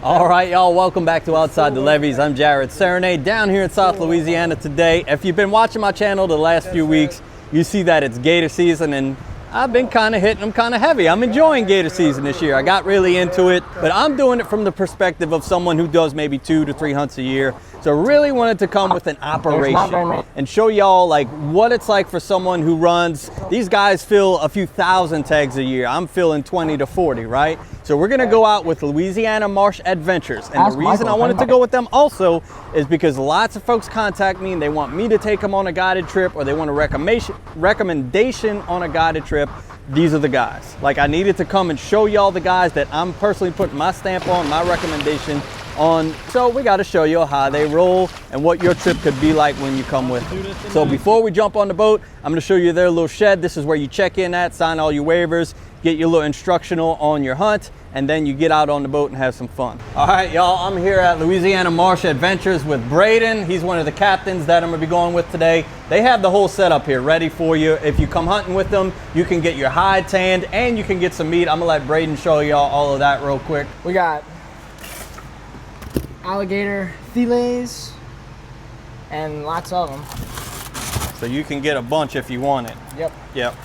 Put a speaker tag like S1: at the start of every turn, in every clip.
S1: All right, y'all, welcome back to Outside the Levees. I'm Jared Serenade down here in South Louisiana today. If you've been watching my channel the last few weeks, you see that it's gator season, and I've been kind of hitting them kind of heavy. I'm enjoying gator season this year. I got really into it, but I'm doing it from the perspective of someone who does maybe 2 to 3 hunts a year. So I really wanted to come with an operation and show y'all like what it's like for someone who runs. These guys fill a few thousand tags a year. I'm filling 20 to 40, right? So we're gonna go out with Louisiana Marsh Adventures. And the reason I wanted to go with them also is because lots of folks contact me and they want me to take them on a guided trip, or they want a recommendation on a guided trip. These are the guys. Like, I needed to come and show y'all the guys that I'm personally putting my stamp on, my recommendation on. So we got to show you how they roll and what your trip could be like when you come with them. So before we jump on the boat, I'm going to show you their little shed. This is where you check in at, sign all your waivers, get your little instructional on your hunt, and then you get out on the boat and have some fun. All right, y'all, I'm here at Louisiana Marsh Adventures with Braden. He's one of the captains that I'm gonna be going with today. They have the whole setup here ready for you. If you come hunting with them, you can get your hide tanned and you can get some meat. I'm gonna let Braden show y'all all of that real quick.
S2: We got alligator fillets and lots of them.
S1: So you can get a bunch if you want it.
S2: Yep.
S1: Yep.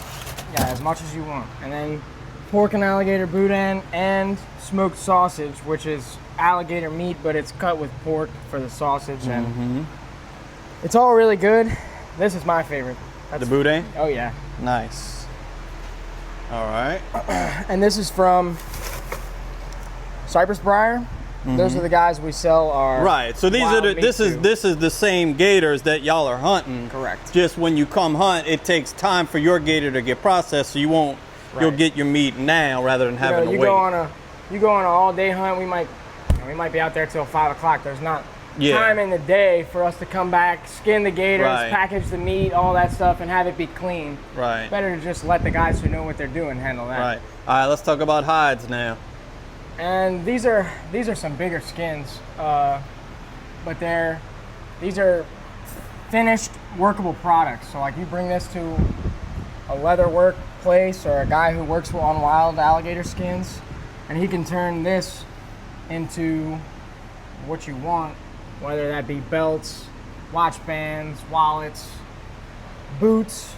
S2: Yeah, as much as you want. And then pork and alligator boudin and smoked sausage, which is alligator meat, but it's cut with pork for the sausage. And it's all really good. This is my favorite.
S1: The boudin?
S2: Oh yeah.
S1: Nice. All right.
S2: And this is from Cypress Briar. Those are the guys we sell our
S1: right. So these are the, this is the same gators that y'all are hunting.
S2: Correct.
S1: Just when you come hunt, it takes time for your gator to get processed, so you won't. Right. You'll get your meat now rather than having to wait.
S2: You go on an all-day hunt. We might be out there till 5 o'clock. There's not time in the day for us to come back, skin the gators, package the meat, all that stuff, and have it be clean.
S1: Right.
S2: Better to just let the guys who know what they're doing handle that.
S1: Right. All right. Let's talk about hides now.
S2: And these are some bigger skins, but these are finished workable products. So like, you bring this to a leather work place or a guy who works on wild alligator skins, and he can turn this into what you want, whether that be belts, watch bands, wallets, boots,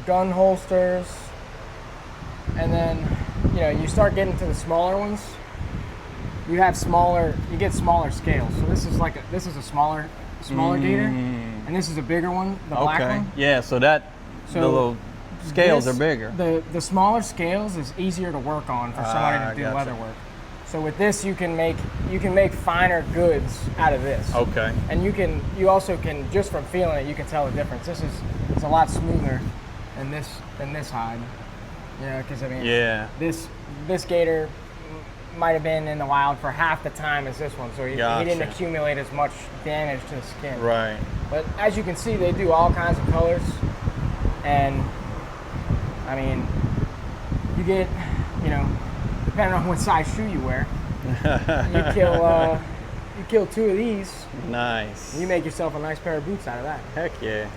S2: gun holsters. And then, you know, you start getting to the smaller ones, you get smaller scales. So this is a smaller gator, and this is a bigger one, the black one.
S1: Yeah, so the little scales are bigger.
S2: The smaller scales is easier to work on for somebody to do leather work. So with this, you can make finer goods out of this. Okay. And you also can, just from feeling it, you can tell the difference. It's a lot smoother than this hide. Yeah, because I mean, this gator might have been in the wild for half the time as this one, so he didn't accumulate as much damage to the skin. Right. But as you can see, they do all kinds of colors, and I mean, you get, you know, depending on what size shoe you wear, you kill 2 of these. Nice. You make yourself a nice pair of boots out of that.
S1: Heck yeah.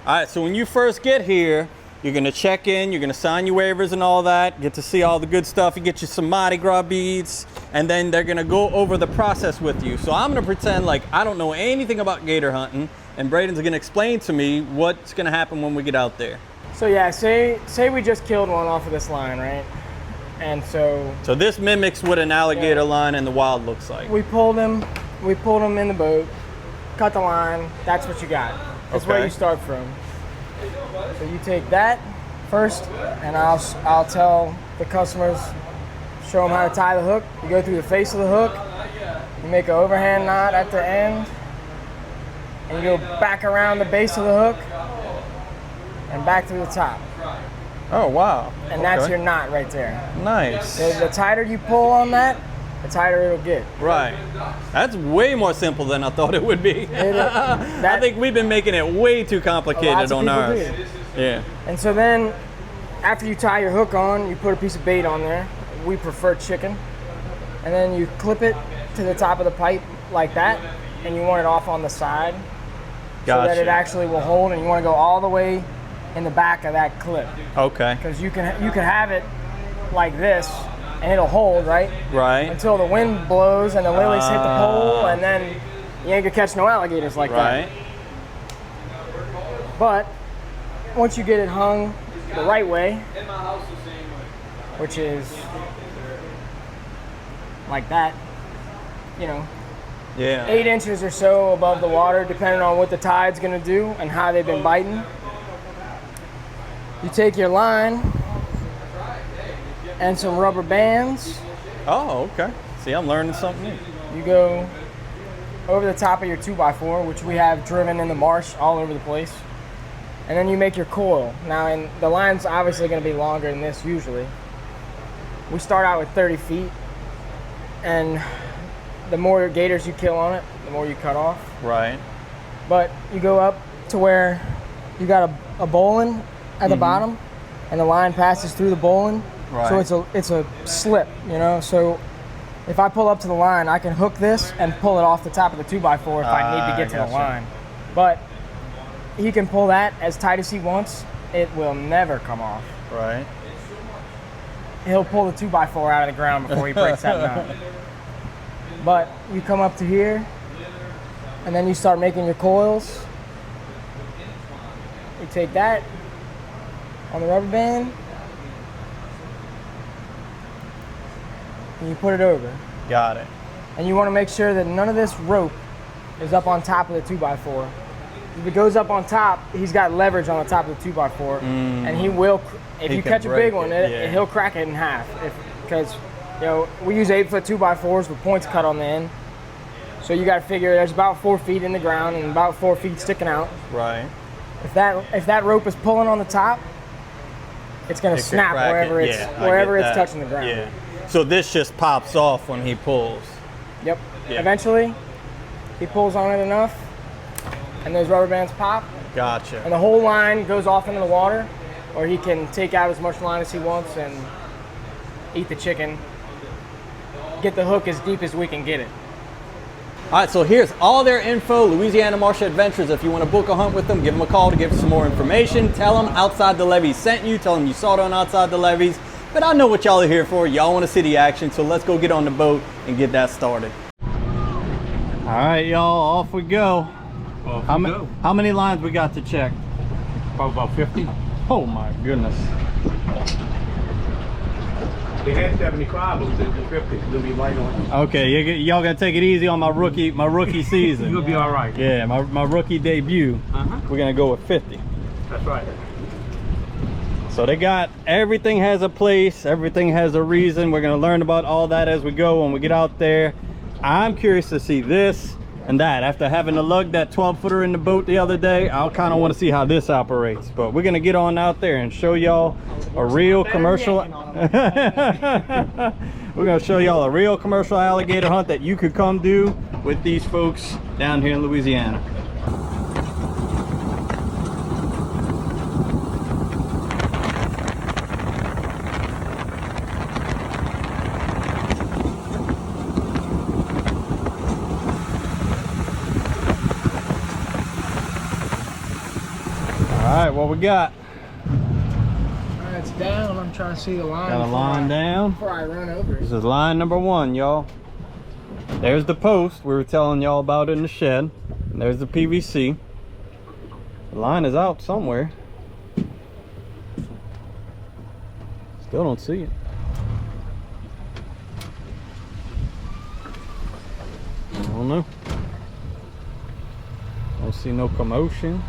S1: All right, so when you first get here, you're gonna check in, you're gonna sign your waivers and all that, get to see all the good stuff, you get you some Mardi Gras beads, and then they're gonna go over the process with you. So I'm gonna pretend like I don't know anything about gator hunting, and Braden's gonna explain to me what's gonna happen when we get out there.
S2: So yeah, say we just killed one off of this line, right? And so
S1: this mimics what an alligator line in the wild looks like.
S2: We pulled him in the boat, cut the line, that's what you got. That's where you start from. So you take that first, and I'll tell the customers, show them how to tie the hook. You go through the face of the hook, you make an overhand knot at the end, and you go back around the base of the hook and back to the top.
S1: Oh, wow.
S2: And that's your knot right there.
S1: Nice.
S2: The tighter you pull on that, the tighter it'll get.
S1: Right. That's way more simple than I thought it would be. I think we've been making it way too complicated on ours. Yeah.
S2: And so then, after you tie your hook on, you put a piece of bait on there. We prefer chicken. And then you clip it to the top of the pipe like that, and you want it off on the side so that it actually will hold, and you want to go all the way in the back of that clip.
S1: Okay.
S2: Because you can have it like this, and it'll hold, right?
S1: Right.
S2: Until the wind blows and the lilies hit the pole, and then you ain't gonna catch no alligators like that.
S1: Right.
S2: But once you get it hung the right way, which is like that, you know,
S1: Yeah.
S2: 8 inches or so above the water, depending on what the tide's gonna do and how they've been biting. You take your line and some rubber bands.
S1: Oh, okay. See, I'm learning something new.
S2: You go over the top of your 2x4, which we have driven in the marsh all over the place. And then you make your coil. Now, and the line's obviously gonna be longer than this usually. We start out with 30 feet, and the more gators you kill on it, the more you cut off.
S1: Right.
S2: But you go up to where you got a bowline at the bottom, and the line passes through the bowline.
S1: Right.
S2: So it's a slip, you know. So if I pull up to the line, I can hook this and pull it off the top of the 2x4 if I need to get to the line. But he can pull that as tight as he wants. It will never come off.
S1: Right.
S2: He'll pull the 2x4 out of the ground before he breaks that knot. But you come up to here, and then you start making your coils. You take that on the rubber band, and you put it over.
S1: Got it.
S2: And you want to make sure that none of this rope is up on top of the 2x4. If it goes up on top, he's got leverage on the top of the 2x4, and he will. If you catch a big one, he'll crack it in half. Because you know we use 8-foot 2x4s with points cut on the end, so you got to figure there's about 4 feet in the ground and about 4 feet sticking out.
S1: Right.
S2: If that rope is pulling on the top, it's gonna snap wherever it's touching the ground.
S1: Yeah. So this just pops off when he pulls.
S2: Yep. Yeah. Eventually, he pulls on it enough, and those rubber bands pop.
S1: Gotcha.
S2: And the whole line goes off into the water, or he can take out as much line as he wants and eat the chicken. Get the hook as deep as we can get it.
S1: All right, so here's all their info, Louisiana Marsh Adventures. If you want to book a hunt with them, give them a call to give some more information. Tell them Outside the Levees sent you. Tell them you saw it on Outside the Levees. But I know what y'all are here for. Y'all want to see the action, so let's go get on the boat and get that started. All right, y'all, off we go. How many lines we got to check?
S3: Probably about 50.
S1: Oh my goodness.
S3: They had 75, but the 50 is gonna be light on.
S1: Okay, y'all gotta take it easy on my rookie season.
S3: You'll be all right.
S1: Yeah, my rookie debut. We're gonna go with 50.
S3: That's right.
S1: So they got, everything has a place, everything has a reason. We're gonna learn about all that as we go when we get out there. I'm curious to see this and that. After having to lug that 12-footer in the boat the other day, I'll kind of want to see how this operates. But we're gonna get on out there and show y'all a real commercial. We're gonna show y'all a real commercial alligator hunt that you could come do with these folks down here in Louisiana. All right, what we got?
S2: All right, it's down. I'm trying to see the line.
S1: Got a line down.
S2: Before I run over it.
S1: This is line number 1, y'all. There's the post we were telling y'all about in the shed. And there's the PVC. The line is out somewhere. Still don't see it. I don't know. Don't see no commotion.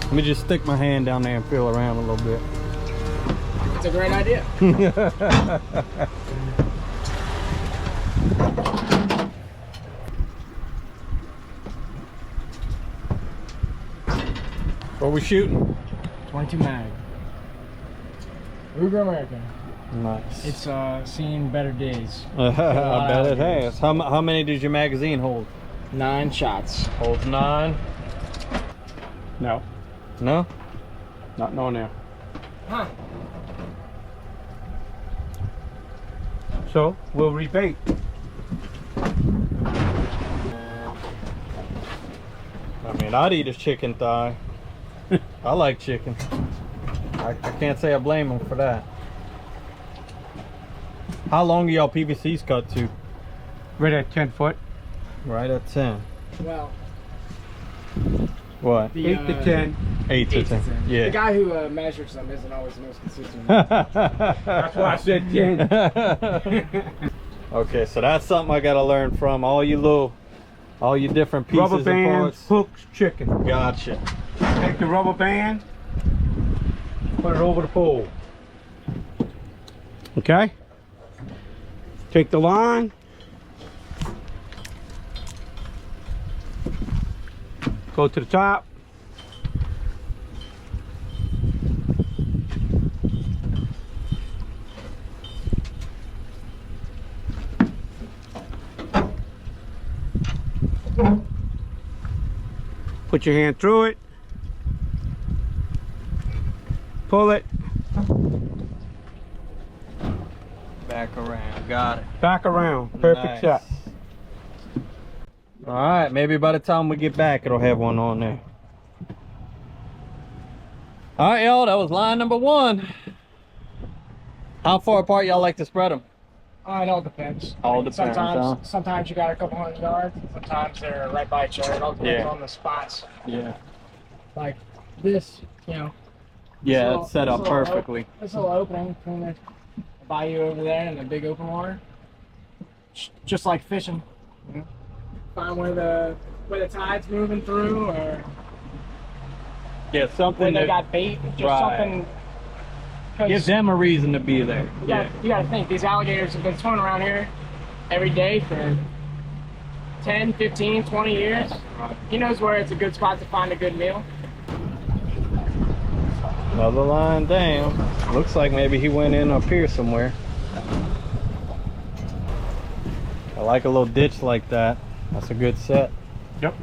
S1: Let me just stick my hand down there and feel around a little bit.
S2: It's a great idea.
S1: What we shooting?
S2: 22 mag. Ruger American.
S1: Nice.
S2: It's seen better days.
S1: I bet it has. How many does your magazine hold?
S2: 9 shots.
S1: Holds 9.
S3: No,
S1: No?
S3: not no now.
S2: Huh.
S3: So we'll rebait.
S1: I mean, I'd eat a chicken thigh. I like chicken. I can't say I blame them for that. How long are y'all PVCs cut to?
S4: Right at 10 foot.
S1: Right at 10.
S2: Well,
S1: What?
S2: the,
S4: 8 to 10.
S1: 8 to 10.
S2: The
S1: Yeah.
S2: guy who measures them isn't always the most consistent.
S4: That's why I said 10.
S1: Okay, so that's something I gotta learn from all you different pieces
S4: Rubber
S1: and
S4: bands,
S1: parts.
S4: hooks, chicken.
S1: Gotcha.
S4: Take the rubber band, put it over the pole. Okay? Take the line. Go to the top. Put your hand through it. Pull it.
S1: Back around. Got it.
S4: Back around. Perfect
S1: Nice.
S4: shot.
S1: All right, maybe by the time we get back, it'll have one on there. All right, y'all, that was line number 1. How far apart y'all like to spread them?
S2: It all depends.
S1: All depends,
S2: Sometimes you got a couple hundred yards. Sometimes they're right by each other. It all depends on the spots.
S1: Yeah.
S2: Like this, you know.
S1: Yeah, it's set up
S2: this little
S1: perfectly.
S2: This little opening between the bayou over there and the big open water. Just like fishing. You know? Find where the tide's moving through, or
S1: Yeah,
S2: where
S1: something
S2: they
S1: that
S2: got bait. Just
S1: Right.
S2: something.
S1: gives them a reason to be there.
S2: You gotta think, these alligators have been swimming around here every day for 10, 15, 20 years. He knows where it's a good spot to find a good meal.
S1: Another line down. Looks like maybe he went in up here somewhere. I like a little ditch like that. That's a good set.
S4: Yep.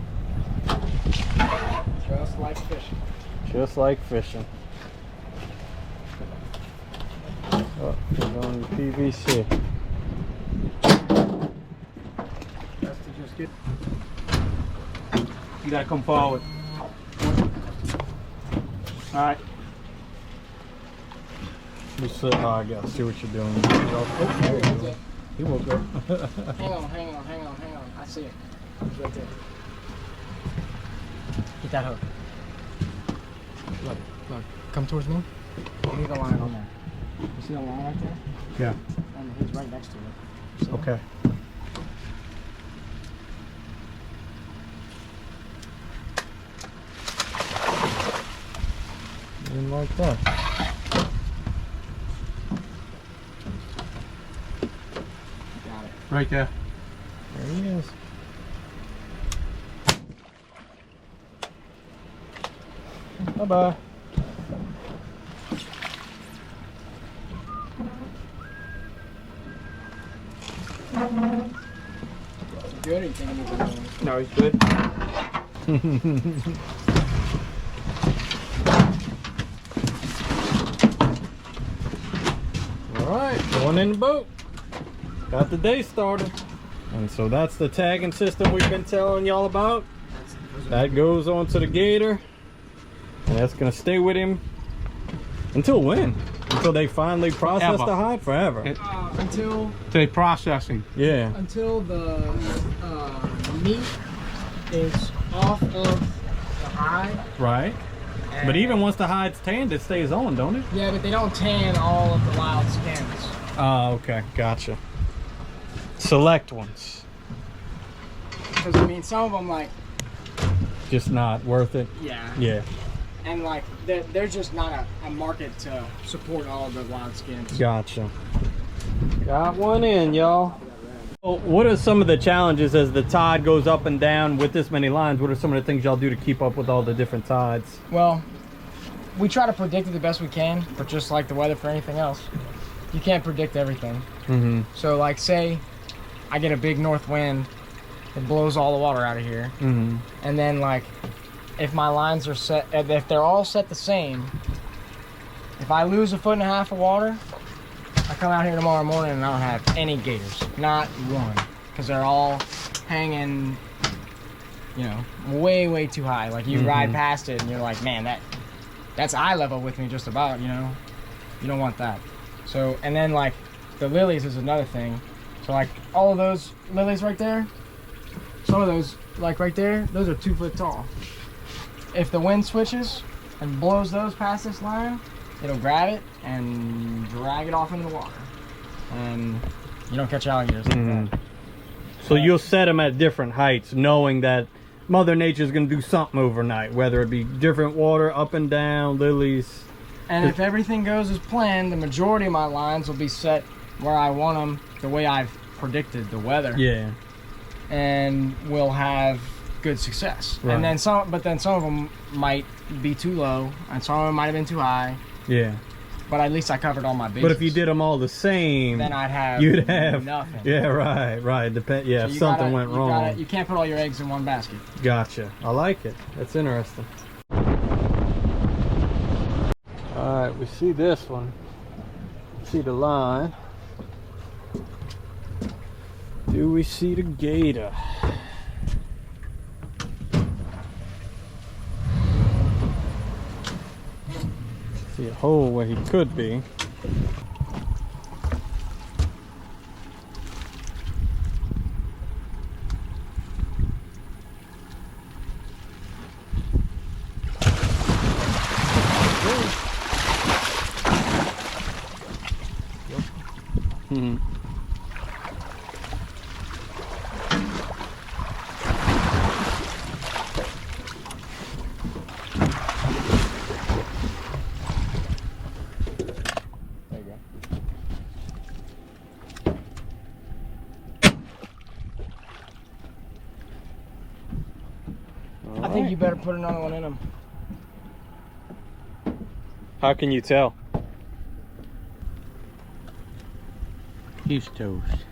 S2: Just like fishing.
S1: Just like fishing. Oh, we're on the PVC.
S2: Just to just get.
S4: You gotta come forward. All right.
S1: Just sit. Oh, I gotta see what you're doing. Oh, there you go. He woke up.
S2: Hang on. I see it. It's right there. Get that hook. Look. Come towards me. Leave the line on there. You see the line right there?
S4: Yeah.
S2: And he's right next to it. See it?
S4: Okay.
S1: Didn't like that.
S2: Got it.
S4: Right there.
S1: There he is. Bye-bye.
S2: Good, or you think he's doing?
S4: No, he's good.
S1: All right, going in the boat. Got the day started. And so that's the tagging system we've been telling y'all about. That goes onto the gator. And that's gonna stay with him until when? Until they finally process
S4: Forever.
S1: the hide? Forever.
S2: Until
S4: They processing.
S1: Yeah.
S2: the meat is off of the hide.
S1: Right. But even once the hide's tanned, it stays on, don't it?
S2: Yeah, but they don't tan all of the wild skins.
S1: Oh, okay. Gotcha. Select ones.
S2: Because I mean, some of them like,
S1: Just not worth it.
S2: yeah,
S1: Yeah.
S2: and like they're just not a market to support all of the wild skins.
S1: Gotcha. Got one in, y'all. Well, what are some of the challenges as the tide goes up and down with this many lines? What are some of the things y'all do to keep up with all the different tides?
S2: Well, we try to predict it the best we can, but just like the weather for anything else, you can't predict everything.
S1: Mm-hmm.
S2: So like say I get a big north wind, it blows all the water out of here,
S1: Mm-hmm.
S2: and then like if my lines are set, if they're all set the same, if I lose 1.5 feet of water, I come out here tomorrow morning and I don't have any gators, not one, because they're all hanging, you know, way too high. Like you ride past it and you're like, man, that's eye level with me just about, you know. You don't want that. So, and then like the lilies is another thing. So like all of those lilies right there, some of those like right there, those are 2 foot tall. If the wind switches and blows those past this line, it'll grab it and drag it off into the water. And you don't catch alligators like that.
S1: So you'll set them at different heights, knowing that Mother Nature's gonna do something overnight, whether it be different water, up and down, lilies.
S2: And if everything goes as planned, the majority of my lines will be set where I want them, the way I've predicted the weather.
S1: Yeah.
S2: And we'll have good success.
S1: Right.
S2: And then some of them might be too low, and some of them might have been too high.
S1: Yeah.
S2: But at least I covered all my bases.
S1: But if you did them all the same,
S2: then
S1: you'd have
S2: nothing.
S1: Yeah, right. Depend. Yeah,
S2: So
S1: if something went wrong.
S2: You can't put all your eggs in one basket.
S1: Gotcha. I like it. That's interesting. All right, we see this one. See the line. Do we see the gator? See a hole where he could be. Hmm.
S2: I think you better put another one in them.
S1: How can you tell?
S4: He's toast.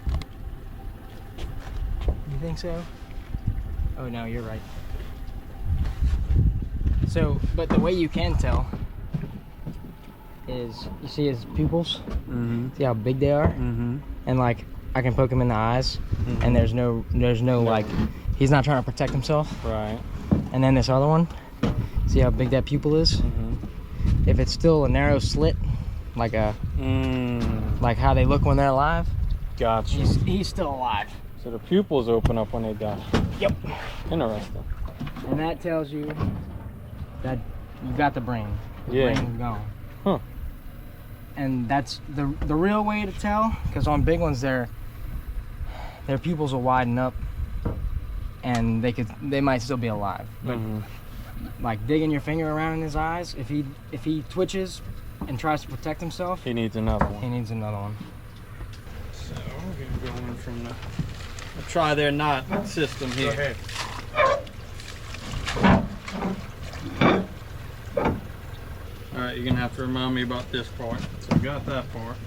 S2: You think so? Oh no, you're right. So, but the way you can tell is, you see his pupils?
S1: Mm-hmm.
S2: See how big they are?
S1: Mm-hmm.
S2: And like, I can poke him in the eyes, and there's no like, he's not trying to protect himself.
S1: Right.
S2: And then this other one, see how big that pupil is?
S1: Mm-hmm.
S2: If it's still a narrow slit, like a, like how they look when they're alive,
S1: Gotcha.
S2: he's still alive.
S1: So the pupils open up when they die.
S2: Yep.
S1: Interesting.
S2: And that tells you that you've got the brain. The
S1: Yeah.
S2: brain's gone.
S1: Huh.
S2: And that's the real way to tell, because on big ones their pupils will widen up and they might still be alive. But like digging your finger around in his eyes, if he twitches and tries to protect himself,
S1: He needs another one.
S2: he needs another one.
S1: So we're gonna go in from the try their knot system here.
S4: Go ahead.
S1: Alright, you're gonna have to remind me about this part. So we got that part.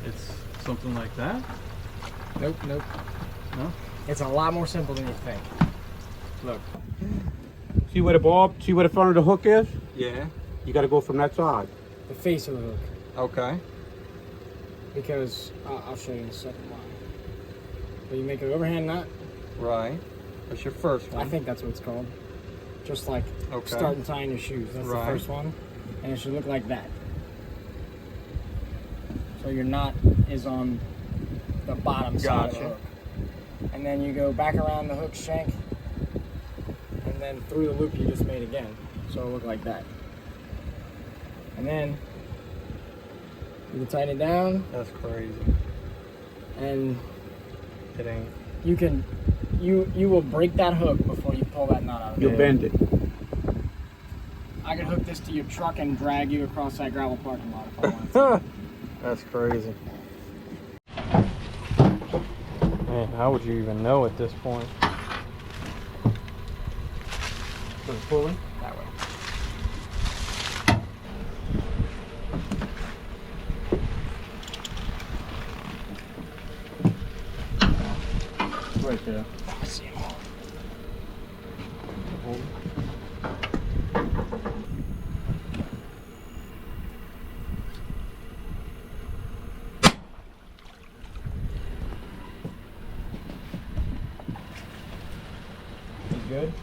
S1: It's something like that.
S2: Nope.
S1: No?
S2: It's a lot more simple than you think.
S1: Look.
S4: See where the front of the hook is?
S1: Yeah.
S4: You got to go from that side.
S2: The face of the hook,
S1: Okay.
S2: because I'll show you in a second why. So you make an overhand knot.
S1: Right. That's your first one.
S2: I think that's what it's called. Just like starting tying your shoes. That's
S1: Right.
S2: the first one. And it should look like that. So your knot is on the bottom side of the
S1: Gotcha.
S2: hook. And then you go back around the hook shank and then through the loop you just made again. So it'll look like that. And then you can tighten it down
S1: That's crazy.
S2: and
S1: It ain't.
S2: you will break that hook before you pull that knot out of it.
S4: You'll bend it.
S2: I could hook this to your truck and drag you across that gravel parking lot if I wanted to.
S1: That's crazy. Man, how would you even know at this point?
S2: So pulling that way.
S1: Right there.
S2: I see him. You good?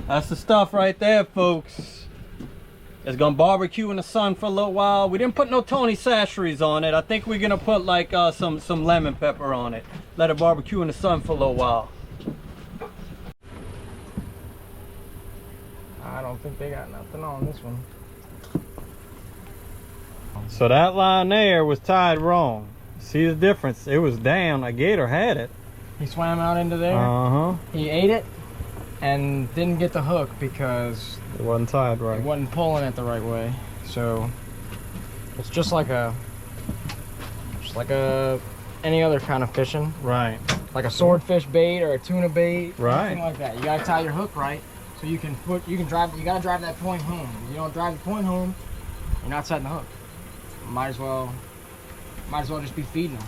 S1: That's the stuff right there, folks. It's gonna barbecue in the sun for a little while. We didn't put no Tony Chachere's on it. I think we're gonna put like some lemon pepper on it. Let it barbecue in the sun for a little while.
S2: I don't think they got nothing on this one.
S1: So that line there was tied wrong. See the difference? It was down. A gator had it.
S2: He swam out into there. He ate it and didn't get the hook because
S1: it wasn't tied right.
S2: It wasn't pulling it the right way. So it's just like any other kind of fishing.
S1: Right.
S2: Like a swordfish bait or a tuna bait.
S1: Right.
S2: Something like that. You gotta tie your hook right so you can drive. You gotta drive that point home. If you don't drive the point home, you're not setting the hook. Might as well just be feeding them.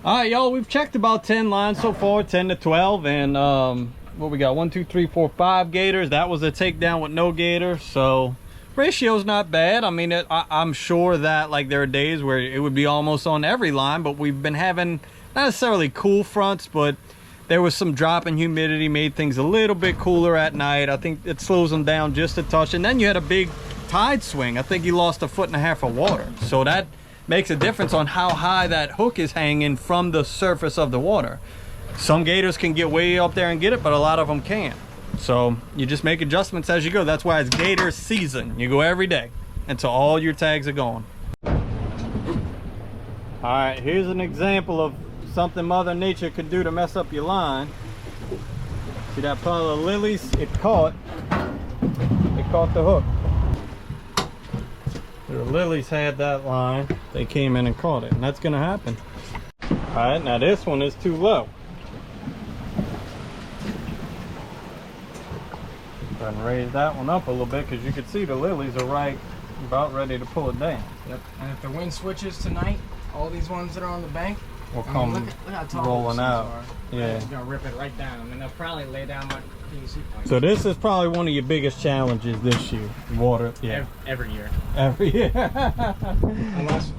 S1: All right, y'all, we've checked about 10 lines so far, 10 to 12, and what we got, 1 2 3 4 5 gators. That was a takedown with no gator, so ratio's not bad. I mean, I'm sure that like there are days where it would be almost on every line, but we've been having not necessarily cool fronts, but there was some drop in humidity, made things a little bit cooler at night. I think it slows them down just a touch, and then you had a big tide swing. I think you lost 1.5 feet of water, so that makes a difference on how high that hook is hanging from the surface of the water. Some gators can get way up there and get it, but a lot of them can't. So you just make adjustments as you go. That's why it's gator season. You go every day until all your tags are gone. All right, here's an example of something Mother Nature could do to mess up your line. See that pile of lilies? It caught the hook. The lilies had that line. They came in and caught it, and that's gonna happen. All right, now this one is too low. Go ahead and raise that one up a little bit because you can see the lilies are right about ready to pull it down.
S2: Yep. And if the wind switches tonight, all these ones that are on the bank
S1: will come
S2: look how tall
S1: rolling out.
S2: are.
S1: Yeah.
S2: It's gonna rip it right down, and they'll probably lay down my PVC pipe.
S1: So this is probably one of your biggest challenges this year. Water. Yeah.
S2: Every year.
S1: Every year.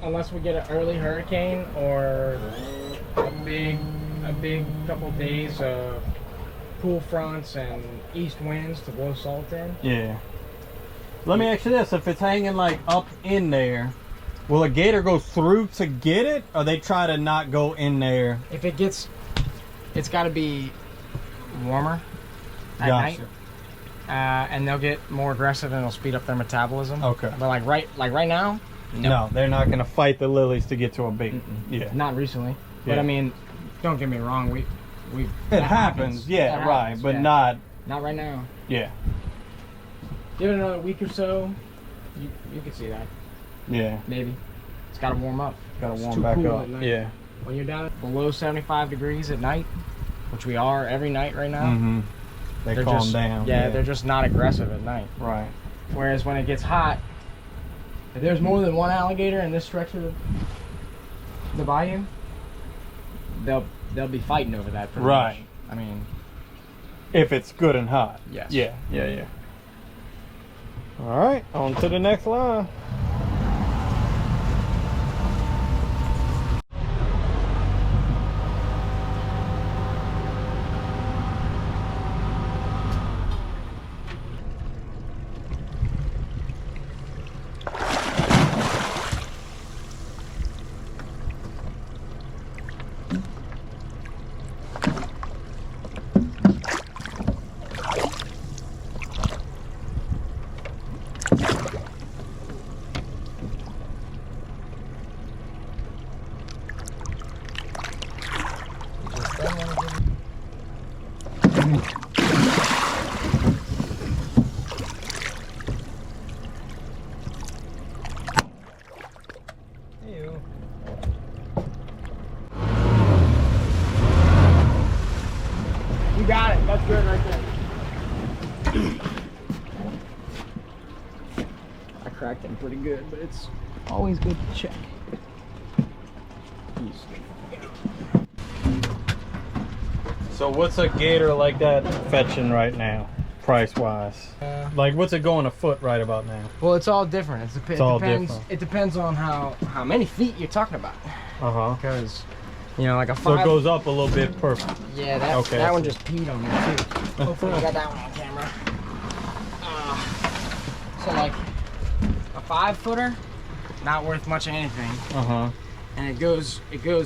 S2: unless we get an early hurricane or a big couple days of cool fronts and east winds to blow salt in.
S1: Yeah. Let me ask you this: if it's hanging like up in there, will a gator go through to get it, or they try to not go in there?
S2: If it gets, it's got to be warmer at night, and they'll get more aggressive and it'll speed up their metabolism.
S1: Okay.
S2: But like right now,
S1: no, they're not gonna fight the lilies to get to a bait. Yeah.
S2: Not recently, but
S1: Yeah.
S2: I mean, don't get me wrong, we
S1: it happens. Yeah,
S2: That
S1: right,
S2: happens,
S1: but
S2: yeah.
S1: not
S2: right now.
S1: Yeah.
S2: Give it another week or so, you can see that.
S1: Yeah.
S2: Maybe it's got to warm up.
S1: Gotta
S2: It's
S1: warm
S2: too
S1: back
S2: cool
S1: up.
S2: at night.
S1: Yeah.
S2: When you're down below 75 degrees at night, which we are every night right now,
S1: Mm-hmm. They
S2: they're
S1: calm
S2: just,
S1: down.
S2: Yeah, they're just not aggressive at night.
S1: Right.
S2: Whereas when it gets hot, if there's more than one alligator in this stretch of the bayou, they'll be fighting over that. Pretty
S1: Right.
S2: much. I mean,
S1: If it's good and hot.
S2: yes.
S1: Yeah. All right, on to the next line.
S2: You got it. That's good right there. I cracked him pretty good, but it's always good to check.
S1: So what's a gator like that fetching right now, price-wise? Like what's it going a foot right about now?
S2: Well, it's all different. It
S1: all
S2: depends.
S1: different.
S2: It depends on how many feet you're talking about.
S1: Uh-huh.
S2: Because, you know, like a
S1: So
S2: 5.
S1: it goes up a little bit per.
S2: Yeah, that
S1: Okay.
S2: that one just peed on me too. Hopefully I got that one on camera. So like a 5-footer, not worth much of anything. And it goes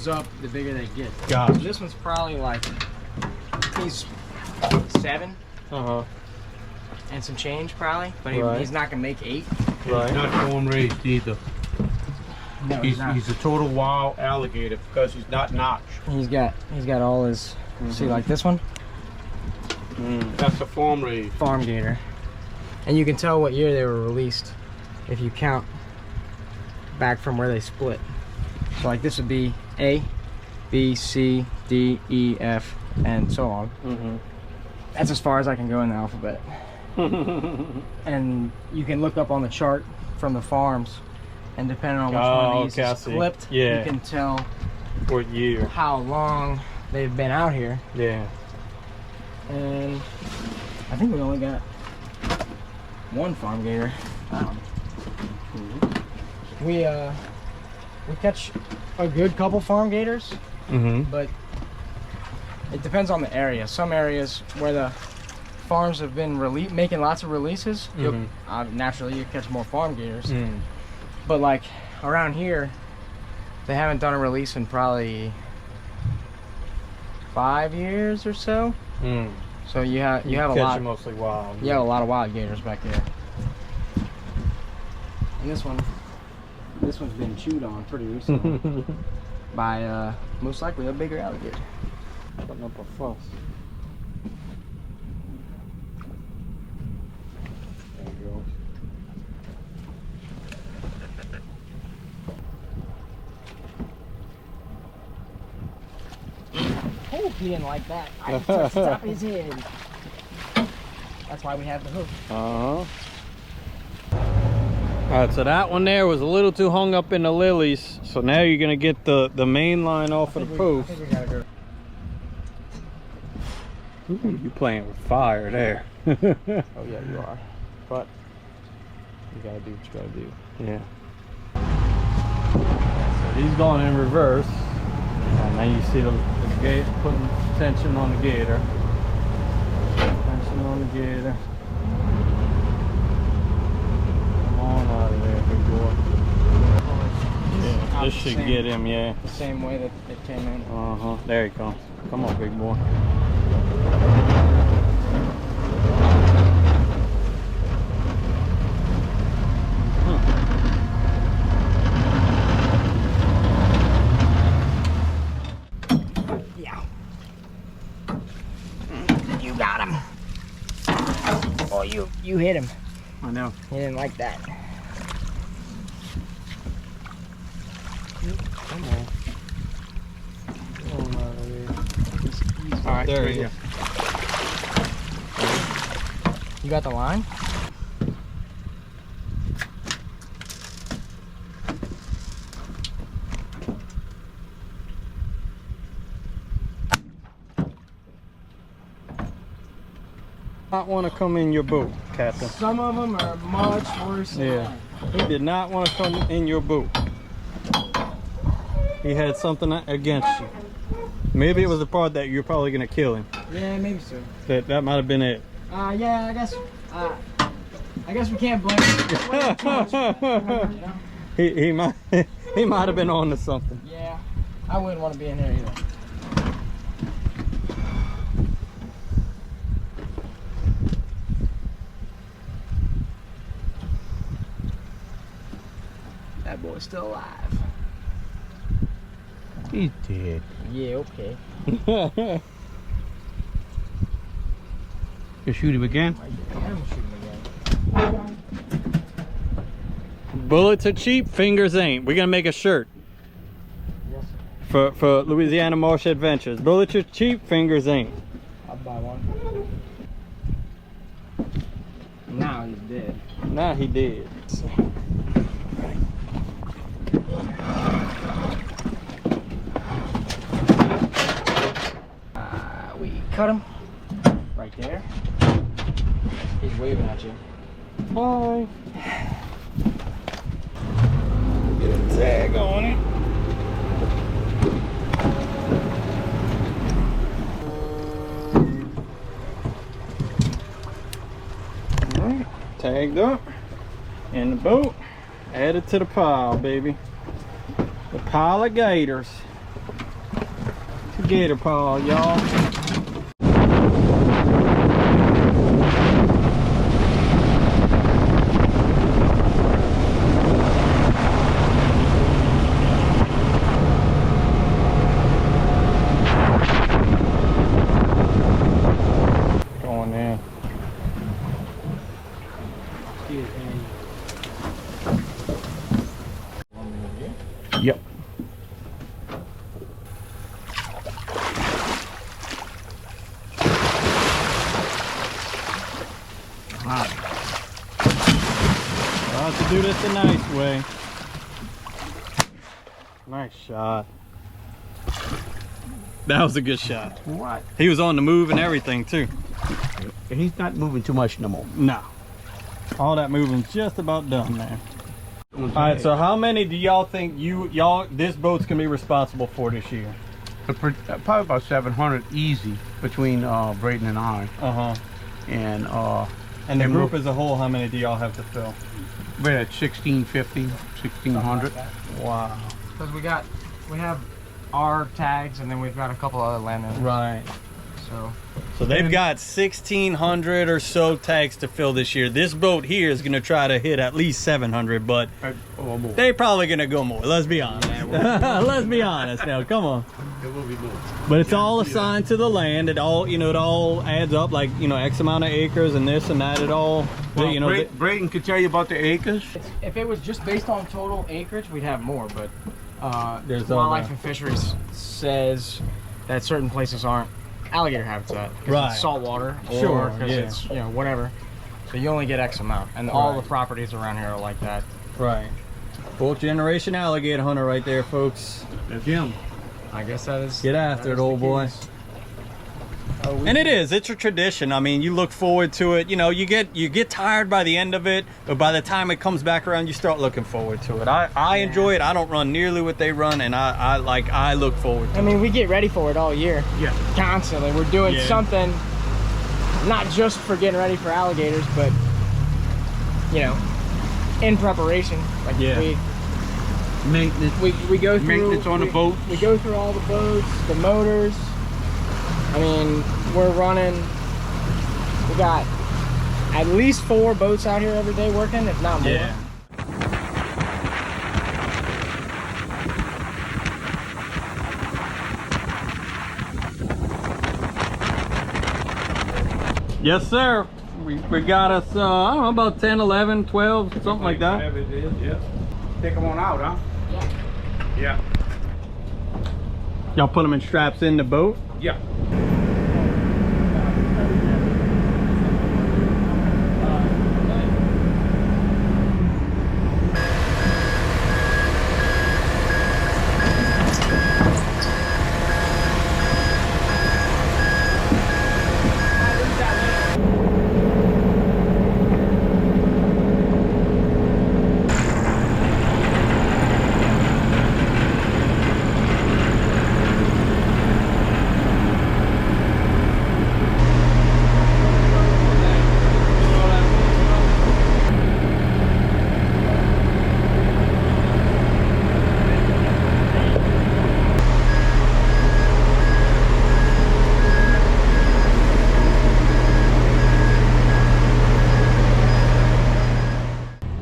S2: up the bigger they get.
S1: Gotcha.
S2: So this one's probably like, he's 7. And some change probably, but he's not gonna make 8.
S4: Right. He's not form raised either.
S2: No,
S4: he's a total wild alligator because he's not notched.
S2: He's got all his, see like this one?
S4: That's a farm raised.
S2: Farm gator. And you can tell what year they were released if you count back from where they split. So like this would be A, B, C, D, E, F, and so on. That's as far as I can go in the alphabet. And you can look up on the chart from the farms, and depending on which one of these is clipped, you can tell
S1: what year,
S2: how long they've been out here.
S1: Yeah.
S2: And I think we only got one farm gator. We catch a good couple farm gators, but it depends on the area. Some areas where the farms have been making lots of releases, naturally you catch more farm gators. But like around here, they haven't done a release in probably 5 years or so. So you have a lot.
S1: Mostly wild.
S2: You have a lot of wild gators back there. And this one's been chewed on pretty recently by most likely a bigger alligator.
S1: Putting up a fuss. There you go.
S2: Oh, he didn't like that. I touched up his head. That's why we have the hook.
S1: All right, so that one there was a little too hung up in the lilies. So now you're gonna get the main line off of the post.
S2: I think we gotta go.
S1: Ooh, you playing with fire there.
S2: Oh yeah, you are. But you gotta do what you gotta do.
S1: Yeah. So he's going in reverse. And now you see the gate putting tension on the gator. Tension on the gator. Come on out of there, big boy. Yeah, this should get him, yeah.
S2: The same way that it came in.
S1: There he comes. Come on, big boy.
S2: You got him. Oh, you hit him.
S1: I know.
S2: He didn't like that.
S1: Come on. Come on out of there.
S2: All right,
S1: there you go.
S2: You got the line?
S1: Not want to come in your boat, Captain.
S2: Some of them are much worse than mine.
S1: He did not want to come in your boat. He had something against you. Maybe it was the part that you're probably gonna kill him.
S2: Yeah, maybe so.
S1: That might have been it.
S2: Yeah, I guess we can't blame him.
S1: He might have been on to something.
S2: Yeah, I wouldn't want to be in here either. That boy's still alive.
S4: He's dead.
S2: Yeah, okay.
S4: You shoot him again?
S2: I am shooting again.
S1: Bullets are cheap, fingers ain't. We're gonna make a shirt.
S2: Yes.
S1: For Louisiana Marsh Adventures. Bullets are cheap, fingers ain't.
S2: I'll buy one. Now he's dead.
S1: Now he did.
S2: We cut him right there. He's waving at you.
S1: Hi. Get a tag on it. All right, tagged up. in the boat. Add it to the pile, baby. The pile of gators. It's a gator pile, y'all. Going in.
S4: Yep.
S1: I'll have to do this the nice way. Nice shot. That was a good shot.
S4: What?
S1: He was on the move and everything too.
S4: And he's not moving too much no more.
S1: No. All that moving's just about done there. All right, so how many do y'all think this boat's gonna be responsible for this year?
S4: Probably about 700 easy between Braden and I. And
S1: the group as a whole, how many do y'all have to fill?
S4: we're at 1650, 1600.
S1: Wow.
S2: Because we have our tags, and then we've got a couple other landowners.
S1: Right.
S2: So
S1: they've got 1,600 or so tags to fill this year. This boat here is going to try to hit at least 700, but they're probably going to go more. Let's be honest. Let's be honest now. Come on.
S4: It will be more.
S1: But it's all assigned to the land. It all, it all adds up, like, X amount of acres and this and that. It all,
S4: Well, Braden could tell you about the acres.
S2: if it was just based on total acreage, we'd have more, but
S1: There's
S2: Wildlife and Fisheries says that certain places aren't alligator habitat because
S1: Right.
S2: it's saltwater,
S1: Sure,
S2: or because
S1: yeah.
S2: it's whatever. So you only get X amount, and all the properties around here are like that.
S1: Right. Fourth generation alligator hunter right there, folks.
S4: That's him.
S2: I guess that is.
S1: Get after it, old boy. And it's a tradition. I mean, you look forward to it. You get tired by the end of it, but by the time it comes back around, you start looking forward to it. I enjoy it. I don't run nearly what they run, and I look forward to it.
S2: I mean, we get ready for it all year.
S4: Yeah.
S2: Constantly, we're doing something, not just for getting ready for alligators, but in preparation. Like
S4: Maintenance.
S2: we go through
S4: Maintenance on the boat.
S2: We go through all the boats, the motors. I mean, we're running. We got at least 4 boats out here every day working, if not more.
S1: Yeah. Yes, sir. We got us, I don't know, about 10, 11, 12, something like that.
S4: Whatever it is, yeah. Take them on out, huh? Yeah.
S1: Y'all put them in straps in the boat?
S4: Yeah.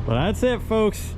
S1: That's it, folks.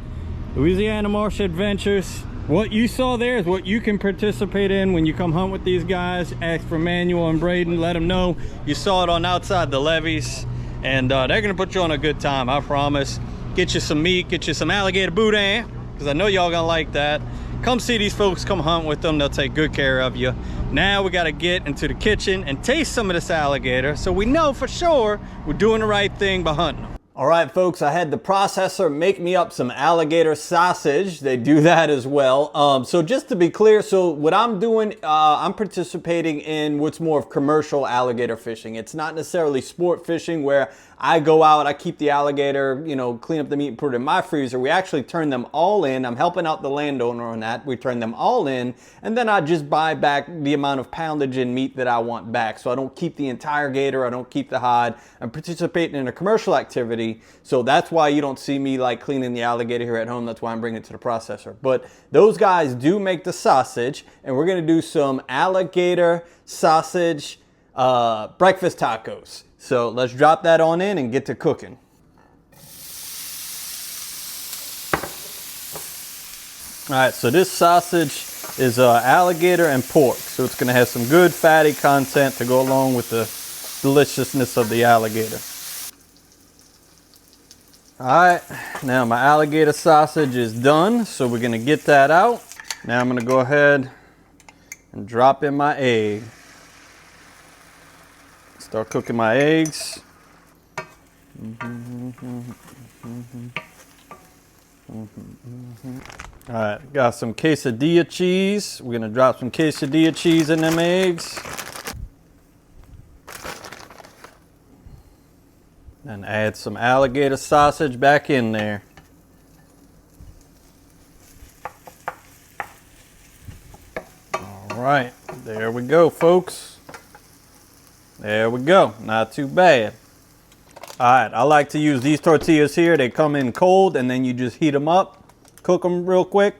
S1: Louisiana Marsh Adventures. What you saw there is what you can participate in when you come hunt with these guys. Ask for Manuel and Braden. Let them know you saw it on outside the levees, and they're gonna put you on a good time, I promise. Get you some meat, get you some alligator boudin, because I know y'all gonna like that. Come see these folks, come hunt with them. They'll take good care of you. Now we got to get into the kitchen and taste some of this alligator, so we know for sure we're doing the right thing by hunting them. All right, folks, I had the processor make me up some alligator sausage. They do that as well. So just to be clear, so what I'm doing, I'm participating in what's more of commercial alligator fishing. It's not necessarily sport fishing where I go out, I keep the alligator, clean up the meat and put it in my freezer. We actually turn them all in. I'm helping out the landowner on that. We turn them all in, and then I just buy back the amount of poundage and meat that I want back. So I don't keep the entire gator, I don't keep the hide. I'm participating in a commercial activity quantity. So that's why you don't see me like cleaning the alligator here at home. That's why I'm bringing it to the processor. But those guys do make the sausage, and we're gonna do some alligator sausage breakfast tacos. So let's drop that on in and get to cooking. All right, so this sausage is alligator and pork. So it's gonna have some good fatty content to go along with the deliciousness of the alligator. All right, now my alligator sausage is done. So we're gonna get that out. Now I'm gonna go ahead and drop in my egg. Start cooking my eggs. All right, got some quesadilla cheese. We're gonna drop some quesadilla cheese in them eggs. And add some alligator sausage back in there. All right, there we go, folks. There we go, not too bad. All right, I like to use these tortillas here. They come in cold and then you just heat them up, cook them real quick.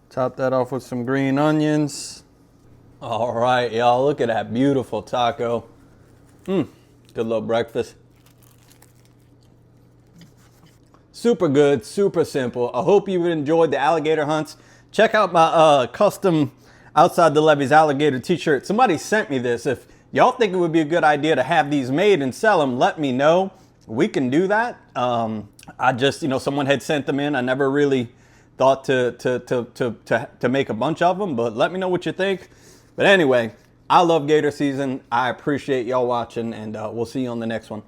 S1: Top that off with some green onions. All right, y'all, look at that beautiful taco. Good little breakfast. Super good, super simple. I hope you enjoyed the alligator hunts. Check out my custom Outside the Levees alligator t-shirt. Somebody sent me this. If y'all think it would be a good idea to have these made and sell them, let me know. We can do that. I just, someone had sent them in. I never really thought to make a bunch of them, but let me know what you think. But anyway, I love gator season. I appreciate y'all watching, and we'll see you on the next one.